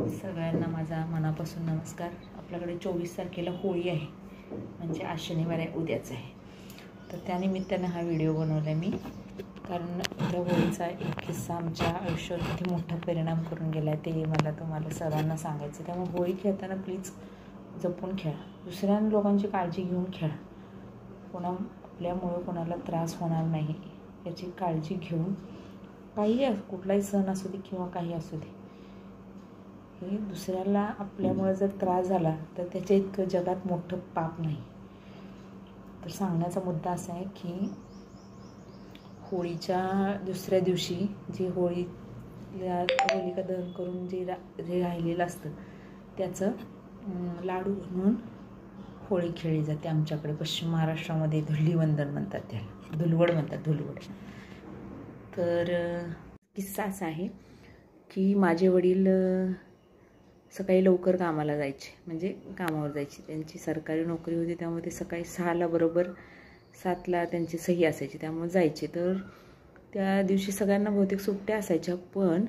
सगळ्यांना माझा मनापासून नमस्कार। आपल्याकडे 24 तारखेला होळी आहे, म्हणजे आज शनिवार आहे, उद्याच आहे। तर त्यानिमित्ताने हा व्हिडिओ बनवला आहे मी, कारण त्या होळीचा एक किस्सा आमच्या आयुष्यावर किती मोठा परिणाम करून गेला आहे ते मला तुम्हाला सर्वांना सांगायचं। त्यामुळे होळी खेळताना प्लीज जपून खेळा, दुसऱ्या लोकांची काळजी घेऊन खेळा, आपल्यामुळे कोणाला त्रास होणार नाही याची काळजी घेऊन, काही कुठलाही सण असू दे किंवा काही असू दे, हे दुसऱ्याला आपल्यामुळे जर त्रास झाला तर त्याच्या इतकं जगात मोठं पाप नाही। तर सांगण्याचा मुद्दा असा आहे की होळीच्या दुसऱ्या दिवशी जे होलिका दहन करून जे राहिलेलं असतं त्याचं लाडू बनवून होळी खेळली जाते। आमच्याकडे पश्चिम महाराष्ट्रामध्ये धुलीवंदन म्हणतात, त्याला धुलवड म्हणतात, धुलवड। तर किस्सा असा आहे की माझे वडील सकाळी लवकर कामाला जायचे, म्हणजे कामावर जायचे, त्यांची सरकारी नोकरी होती, त्यामुळे ते सकाळी 6ला बरोबर 7ला त्यांची सही असायची, त्यामुळे जायचे। तर त्या दिवशी सगळ्यांना बहुतेक सुट्ट्या असायच्या, पण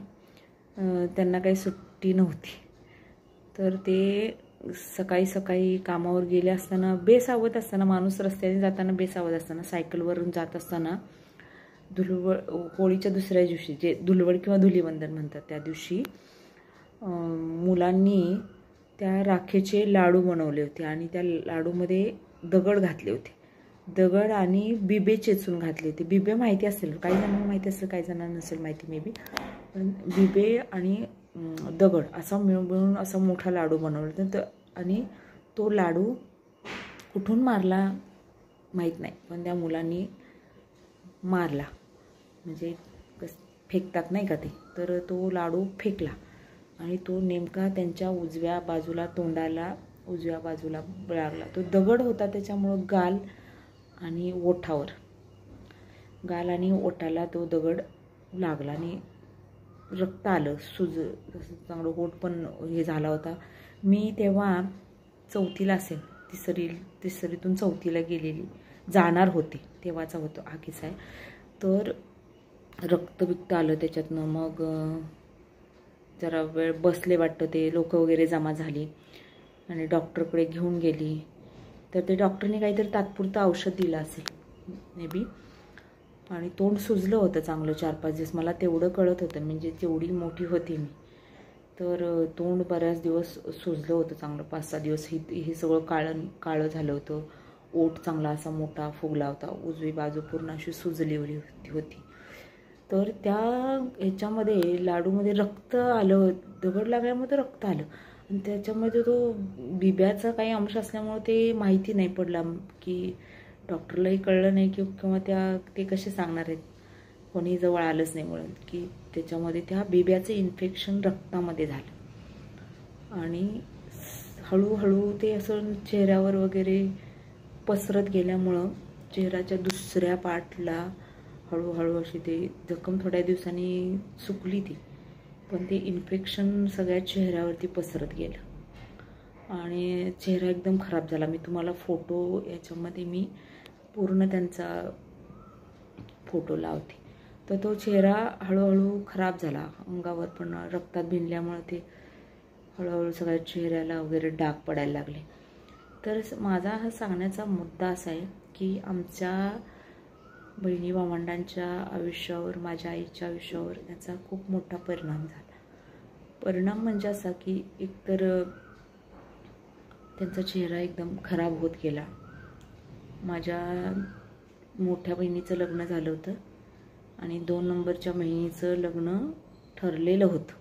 त्यांना काही सुट्टी नव्हती। तर ते सकाळी सकाळी कामावर गेले असताना, बेसावध असताना, माणूस रस्त्याने जाताना बेसावध असताना, सायकलवरून जात असताना होळीच्या दुसऱ्या दिवशी, जे धुलवड किंवा धुलीवंदन म्हणतात, त्या दिवशी मुलांनी त्या राखेचे लाडू बनवले होते आणि त्या लाडूमध्ये दगड घातले होते, दगड आणि बिबे चेचून घातले होते। बिबे माहिती असेल, काही जणांना माहिती असेल, काही जणांना नसेल माहिती मे बी, पण बिबे आणि दगड असा मिळून असा मोठा लाडू बनवला होता। आणि तो लाडू कुठून मारला माहीत नाही, पण त्या मुलांनी मारला, म्हणजे फेकतात नाही का ते, तर तो लाडू फेकला आणि तो नेमका त्यांच्या उजव्या बाजूला, तोंडाला उजव्या बाजूला लागला। तो दगड होता, त्याच्यामुळं गाल आणि ओठाला तो दगड लागला आणि रक्त आलं, चांगलं होठ पण हे झाला होता। मी तेव्हा 4थीला असेल, तिसरीतून 4थीला जाणार होते, तेव्हाचा होतो हा किस्सा आहे। तर रक्त आलं त्याच्यातनं, मग जरा वेळ बसले, वाटतं ते लोक वगैरे जमा झाली आणि डॉक्टरकडे घेऊन गेली। तर ते डॉक्टरने काहीतरी तात्पुरतं औषध दिलं असेल मे बी, आणि तोंड सुजलं होतं चांगलं 4-5 दिवस, मला तेवढं कळत होतं, म्हणजे तेवढी मोठी होती मी। तर तोंड बऱ्याच दिवस सुजलं होतं चांगलं, 5-6 दिवस हे सगळं काळं झालं होतं। ओठ चांगला असा मोठा फुगला होता, उजवी बाजू पूर्ण अशी सुजलेली होती। तर त्या ह्याच्यामध्ये लाडूमध्ये रक्त आलं, दगड लागल्यामुळे रक्त आलं, आणि त्याच्यामध्ये तो बिब्याचा काही अंश असल्यामुळे ते माहिती नाही पडला, की डॉक्टरलाही कळलं नाही किंवा ते कसे सांगणार आहेत, कोणी जवळ आलंच नाही, म्हणून की त्याच्यामध्ये त्या बिब्याचं इन्फेक्शन रक्तामध्ये झालं आणि हळूहळू ते असं चेहऱ्यावर वगैरे पसरत गेल्यामुळं चेहऱ्याच्या दुसऱ्या पार्टला हळूहळू अशी ते जखम थोड्या दिवसांनी सुकली ती, पण ते इन्फेक्शन सगळ्या चेहऱ्यावरती पसरत गेलं आणि चेहरा एकदम खराब झाला। मी तुम्हाला फोटो याच्यामध्ये मी पूर्ण त्यांचा फोटो लावते। तर तो चेहरा हळूहळू खराब झाला, अंगावर पण रक्तात भिनल्यामुळे ते हळूहळू सगळ्या चेहऱ्याला वगैरे डाग पडायला लागले। तर माझा हा सांगण्याचा मुद्दा असा आहे की आमच्या बहिणी भावंडांच्या आयुष्यावर, माझ्या आईच्या आयुष्यावर याचा खूप मोठा परिणाम झाला। परिणाम म्हणजे असा की एकतर त्यांचा चेहरा एकदम खराब होत गेला। माझ्या मोठ्या बहिणीचं लग्न झालं होतं आणि 2 नंबरच्या बहिणीचं लग्न ठरलेलं होतं,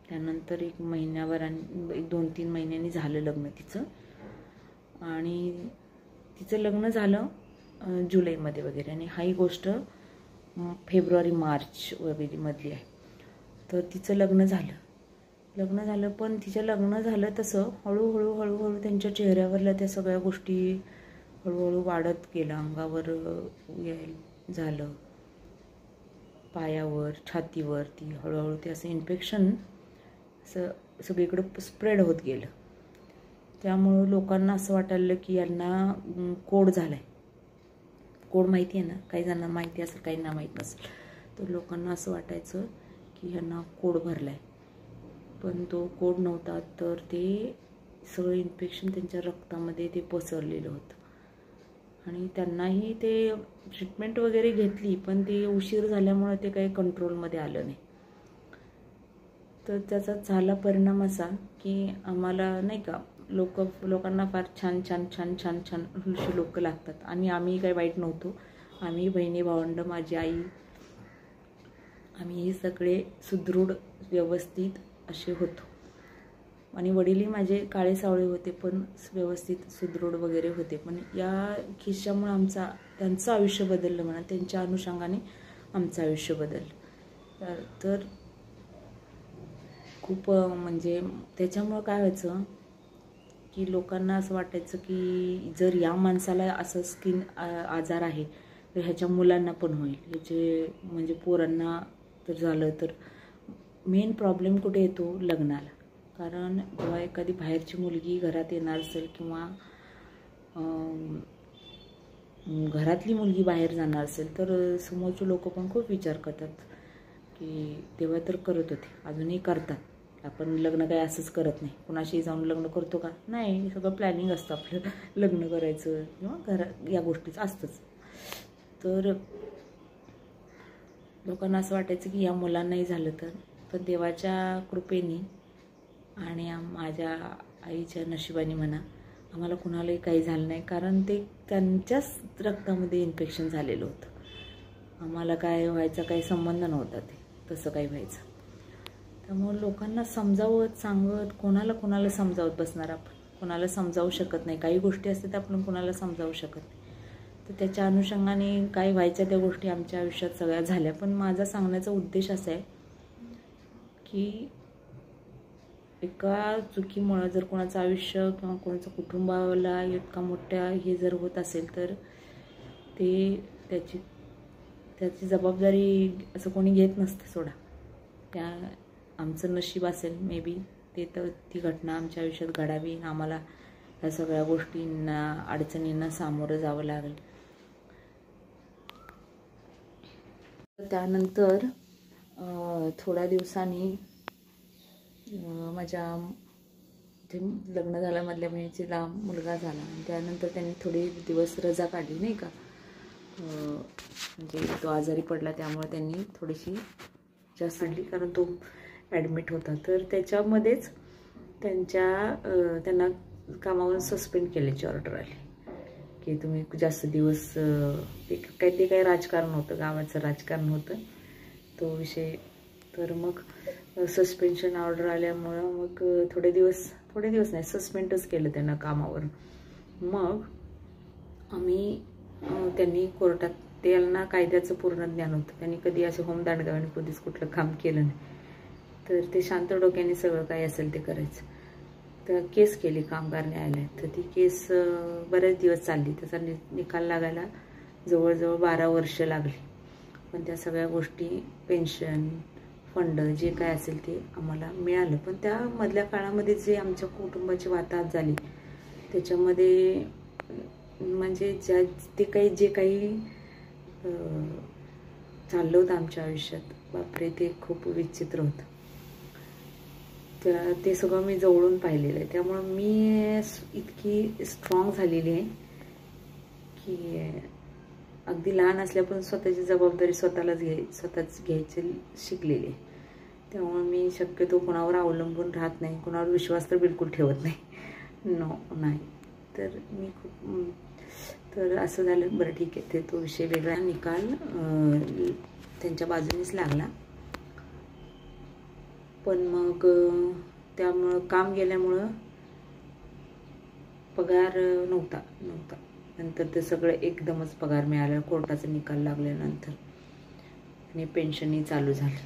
त्यानंतर 1 महिन्याभराने 2-3 महिन्यांनी झालं लग्न तिचं, आणि तिचं लग्न झालं जुलैमध्ये वगैरे, आणि ही गोष्ट फेब्रुवारी-मार्च वगैरे मधली आहे। तर तिचं लग्न झालं, पण तिचं लग्न झालं तसं हळूहळू त्यांच्या चेहऱ्यावरल्या त्या सगळ्या गोष्टी हळूहळू वाढत गेला, अंगावर झालं, पायावर, छातीवरती हळूहळू ते असं इन्फेक्शन असं सगळीकडे स्प्रेड होत गेलं। त्यामुळं लोकांना असं वाटायला की यांना कोड झालाय। कोड माहिती आहे ना, काही जणांना माहिती असेल, काहींना माहीत नसेल, तर लोकांना असं वाटायचं की यांना कोड भरलाय, पण तो कोड नव्हता, तर ते सगळं इन्फेक्शन त्यांच्या रक्तामध्ये ते पसरलेलं होतं आणि त्यांनाही ते ट्रीटमेंट वगैरे घेतली, पण ते उशीर झाल्यामुळे ते काही कंट्रोलमध्ये आलं नाही. तर त्याचा झाला परिणाम असा की आम्हाला नाही का लोकांना फार छान छान छान छान छान लोक लागतात आणि आम्ही काही वाईट नव्हतो. आम्ही बहिणी भावंड, माझी आई, आम्ही हे सगळे सुदृढ व्यवस्थित असे होतो आणि वडीलही माझे काळे सावळे होते पण व्यवस्थित सुदृढ वगैरे होते. पण या किस्सामुळे त्यांचं आयुष्य बदललं म्हणा, त्यांच्या अनुषंगाने आमचं आयुष्य बदललं. तर खूप म्हणजे त्याच्यामुळं काय व्हायचं की लोकांना असं वाटायचं की जर या माणसाला असं स्किन आजार आहे तर ह्याच्या मुलांना पण होईल, ह्याचे म्हणजे पोरांना तर झालं. तर मेन प्रॉब्लेम कुठे येतो? लग्नाला. कारण जेव्हा एखादी बाहेरची मुलगी घरात येणार असेल किंवा घरातली मुलगी बाहेर जाणार असेल तर समोरचे लोक पण खूप विचार करतात की तेव्हा तर करत होते, अजूनही करतात. आपण लग्न काय असंच करत नाही, कुणाशी जाऊन लग्न करतो का? नाही, सगळं प्लॅनिंग असतं आपलं लग्न करायचं किंवा घरात या गोष्टीच असतंच. तर लोकांना असं वाटायचं की या मुलांनाही झालं तर. पण देवाच्या कृपेने आणि माझ्या आईच्या नशिबाने म्हणा, आम्हाला कुणालाही काही झालं नाही. कारण ते त्यांच्याच रक्तामध्ये इन्फेक्शन झालेलं होतं. आम्हाला काय व्हायचा काही संबंध नव्हता, ते तसं काही व्हायचं. त्यामुळे लोकांना समजावत सांगत कोणाला समजावत बसणार आपण? कोणाला समजावू शकत नाही. काही गोष्टी असतात आपण कोणाला समजावू शकत नाही. तर त्याच्या अनुषंगाने काय व्हायच्या त्या गोष्टी आमच्या आयुष्यात सगळ्या झाल्या. पण माझा सांगण्याचा उद्देश असा आहे की एका चुकीमुळं जर कोणाचं आयुष्य किंवा कोणाचं कुटुंबाला इतका मोठ्या हे जर होत असेल तर ते त्याची जबाबदारी असं कोणी घेत नसतं. सोडा, त्या आमचं नशीब असेल मे बी ती घटना आमच्या आयुष्यात घडावी, आम्हाला ह्या सगळ्या गोष्टींना अडचणींना सामोरं जावं लागेल. त्यानंतर थोड्या दिवसांनी माझ्या जे लग्न झालं मधल्या बहिणीचा मुलगा झाला आणि त्यानंतर त्यांनी थोडे दिवस रजा काढली नाही का, म्हणजे तो आजारी पडला त्यामुळे त्यांनी थोडीशी जास्त काढली कारण तो ॲडमिट होता. तर त्याच्यामध्येच त्यांना कामावरून सस्पेंड केल्याची ऑर्डर आली की तुम्ही जास्त दिवस ते काही राजकारण होतं, गावाचं राजकारण होतं तो विषय. तर मग सस्पेन्शन ऑर्डर आल्यामुळं मग थोडे दिवस नाही, सस्पेंडच केलं त्यांना कामावरून. मग त्यांनी कोर्टात, त्यांना कायद्याचं पूर्ण ज्ञान होतं, त्यांनी कधी असं होमदांडगावणी कधीच कुठलं काम केलं नाही. तर ते शांत डोक्याने सगळं काय असेल ते करायचं. तर केस केली कामगार न्यायालयात. तर ती केस बरेच दिवस चालली, त्याचा निकाल लागायला जवळजवळ 12 वर्ष लागली. पण त्या सगळ्या गोष्टी, पेन्शन, फंड जे काय असेल ते आम्हाला मिळालं. पण त्या मधल्या काळामध्ये जे आमच्या कुटुंबाची वाताहत झाली त्याच्यामध्ये म्हणजे जे काही चाललं होतं आमच्या आयुष्यात, बापरे, ते खूप विचित्र होतं. ते सगळं मी जवळून पाहिलेलं आहे. त्यामुळं मी इतकी स्ट्रॉंग झालेली आहे की अगदी लहान असल्यापासून स्वतःची जबाबदारी स्वतःच घ्यायची शिकलेली आहे. त्यामुळे मी शक्यतो कोणावर अवलंबून राहत नाही, कोणावर विश्वास तर बिलकुल ठेवत नाही. नाही. तर असं झालं. बरं ठीक आहे, तो विषय वेगळा. निकाल त्यांच्या बाजूनेच लागला. पण मग त्यामुळं काम गेल्यामुळं पगार नव्हता. नंतर ते सगळं एकदमच पगार मिळाला कोर्टाचा निकाल लागल्यानंतर आणि पेन्शनही चालू झाली.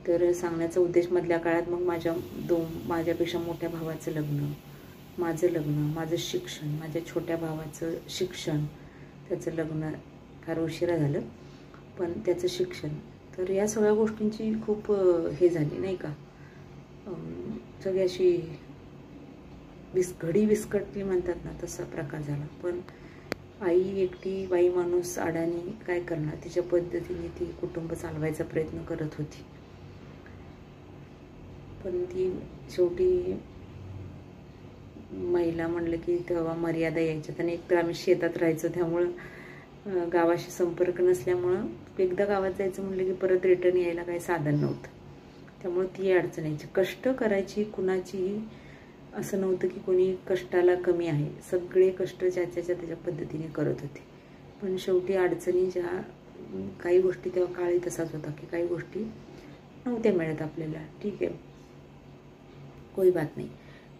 तर सांगण्याचा उद्देश, मधल्या काळात मग माझ्यापेक्षा मोठ्या भावाचं लग्न, माझं शिक्षण, माझ्या छोट्या भावाचं शिक्षण, त्याचं लग्न फार उशिरा झालं पण त्याचं शिक्षण. तर या सगळ्या गोष्टींची खूप हे झाली नाही का, सगळी अशी घडी विस्कटली म्हणतात ना, तसा प्रकार झाला. पण आई एकटी बाई माणूस अडाणी काय करणार, तिच्या पद्धतीने ती कुटुंब चालवायचा प्रयत्न करत होती. पण ती शेवटी महिला म्हणलं की तेव्हा मर्यादा यायच्यात. आणि एकतर आम्ही शेतात राहायचो, त्यामुळं गावाशी संपर्क नसल्यामुळं एकदा गावात जायचं म्हणलं की परत रिटर्न यायला काही साधन नव्हतं. त्यामुळे ती अडचण यायची. कष्ट करायची कुणाचीही असं नव्हतं की कोणी कष्टाला कमी आहे. सगळे कष्ट ज्याच्या त्याच्या पद्धतीने करत होते. पण शेवटी अडचणी ज्या काही गोष्टी तेव्हा काळी तसाच होता की काही गोष्टी नव्हत्या मिळत आपल्याला. ठीक आहे, कोई बात नाही.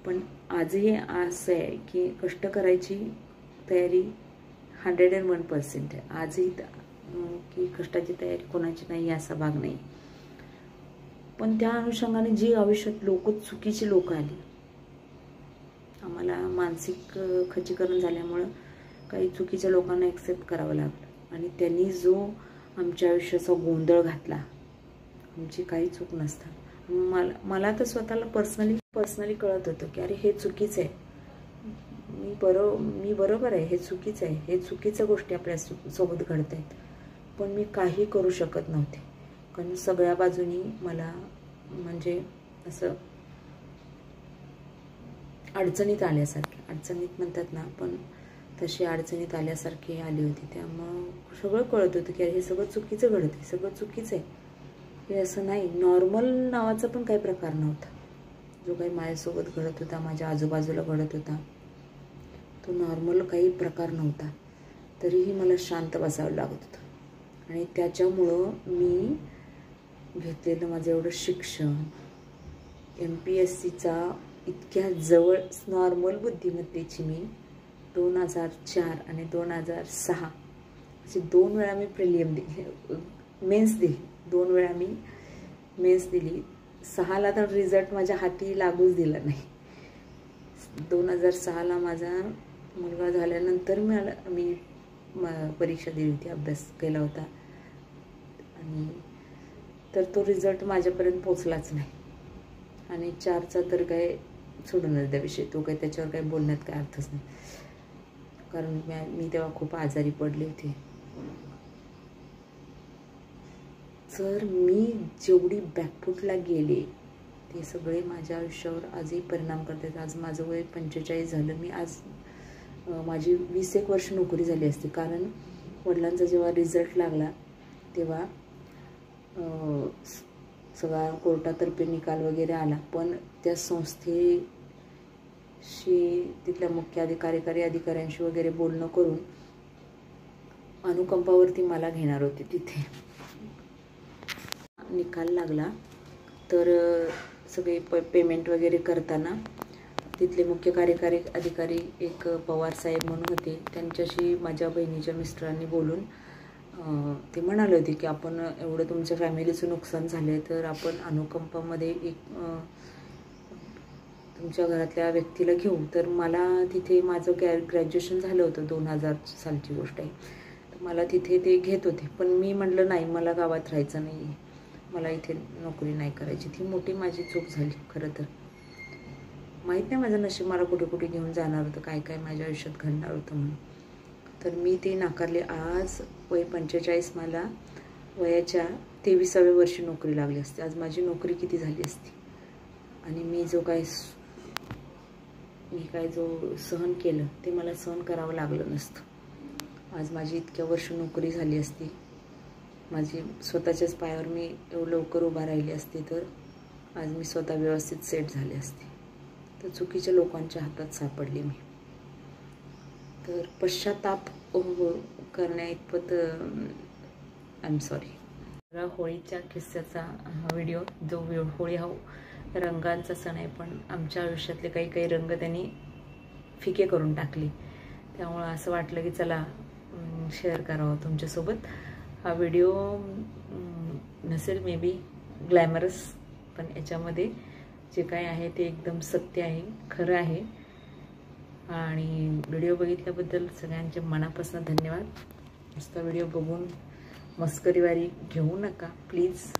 पण आजही असं आहे की कष्ट करायची तयारी 101% आहे. आजही की कष्टाची तयारी कोणाची नाही असा भाग नाही. पण त्या अनुषंगाने जी आयुष्यात चुकीची लोक आली, आम्हाला मानसिक खच्चीकरण झाल्यामुळं काही चुकीच्या लोकांना ॲक्सेप्ट करावं लागलं. आणि त्यांनी जो आमच्या आयुष्याचा गोंधळ घातला, आमची काही चूक नसता. मला तर स्वतःला पर्सनली कळत होतं की अरे हे चुकीचं आहे, मी बरोबर आहे, हे चुकीचं आहे, हे चुकीच्या गोष्टी आपल्या सोबत घडत आहेत. पण मी काही करू शकत नव्हते, कारण सगळ्या बाजूनी मला म्हणजे असं अडचणीत म्हणतात ना, पण तशी अडचणीत आल्यासारखी आली होती. त्यामुळं सगळं कळत होतं की हे सगळं चुकीचं घडत आहे, सगळं चुकीचं आहे. हे असं नाही, नॉर्मल नावाचा पण काही प्रकार नव्हता. जो काही माझ्यासोबत घडत होता, माझ्या आजूबाजूला घडत होता, तो नॉर्मल काही प्रकार नव्हता. तरीही मला शांत बसावं लागत होतं. आणि त्याच्यामुळं मी घेतलेलं माझं एवढं शिक्षण, MPSCचा इतक्या जवळ नॉर्मल बुद्धिमत्तेची मी 2004 आणि 2006 असे 2 वेळा मी प्रिलियम मेन्स दिली. 2 वेळा मी मेन्स दिली. 6ला तर रिझल्ट माझ्या हाती लागूच दिला नाही. 2006ला माझा मुलगा झाल्यानंतर मी परीक्षा दिली होती, अभ्यास केला होता. आणि तर तो रिझल्ट माझ्यापर्यंत पोचलाच नाही. आणि 4चा तर काय सोडूनच द्या विषय, तो काही त्याच्यावर काही बोलण्यात काय अर्थच नाही. कारण मी तेव्हा खूप आजारी पडले होते. तर मी जेवढी बॅकफूटला गेले ते सगळे माझ्या आयुष्यावर आजही परिणाम करतात. आज माझं वय 45 झालं. मी आज माझी 20 वर्ष नोकरी झाली असती. कारण वडिलांचा जेव्हा रिझल्ट लागला तेव्हा सगळा कोर्टातर्फे निकाल वगैरे आला. पण त्या संस्थेशी, तिथल्या मुख्य कार्यकारी अधिकाऱ्यांशी वगैरे बोलणं करून अनुकंपावरती मला घेणार होते. तिथे निकाल लागला तर सगळे पेमेंट वगैरे करताना तिथले मुख्य कार्यकारी अधिकारी एक पवार साहेब म्हणून होते, त्यांच्याशी माझ्या बहिणीच्या मिस्टरांनी बोलून ते म्हणाले होते की आपण एवढं तुमच्या फॅमिलीचं नुकसान झालं तर आपण अनुकंपामध्ये एक तुमच्या घरातल्या व्यक्तीला घेऊ. तर मला तिथे माझं ग्रॅज्युएशन झालं होतं, 2000 सालची गोष्ट आहे. तर मला तिथे ते घेत होते. पण मी म्हटलं नाही, मला गावात राहायचं नाही, मला इथे नोकरी नाही करायची. ती मोठी माझी चूक झाली. खरं तर माहीत नाही माझं नशीब मला कुठे कुठे घेऊन जाणार होतं, काय काय माझ्या आयुष्यात घडणार होतं म्हणून. तर मी ते नाकारले. आज वय 45, मला वयाच्या 23व्या वर्षी नोकरी लागली असते. आज माझी नोकरी किती झाली असती. आणि मी काय जो सहन केलं ते मला सहन करावं लागलं नसतं. आज माझी इतक्या वर्ष नोकरी झाली असती, माझी स्वतःच्याच पायावर मी एवढं लवकर उभा राहिली असते, तर आज मी स्वतः व्यवस्थित सेट झाले असते. तर चुकीच्या लोकांच्या हातात सापडले मी. तर पश्चाताप करण्या इतपत आय एम सॉरी. होळीच्या किस्स्याचा व्हिडिओ, जो होळी हा रंगांचा सण आहे, पण आमच्या आयुष्यातले काही रंग त्यांनी फिके करून टाकले. त्यामुळं असं वाटलं की चला शेअर करावं तुमच्यासोबत. हा व्हिडिओ नसेल मे बी ग्लॅमरस, पण याच्यामध्ये जे काय आहे ते एकदम सत्य आहे, खरं आहे. आणि व्हिडिओ बघितल्याबद्दल सगळ्यांचे मनापासून धन्यवाद. नुसता व्हिडिओ बघून मस्करीवारी घेऊ नका प्लीज.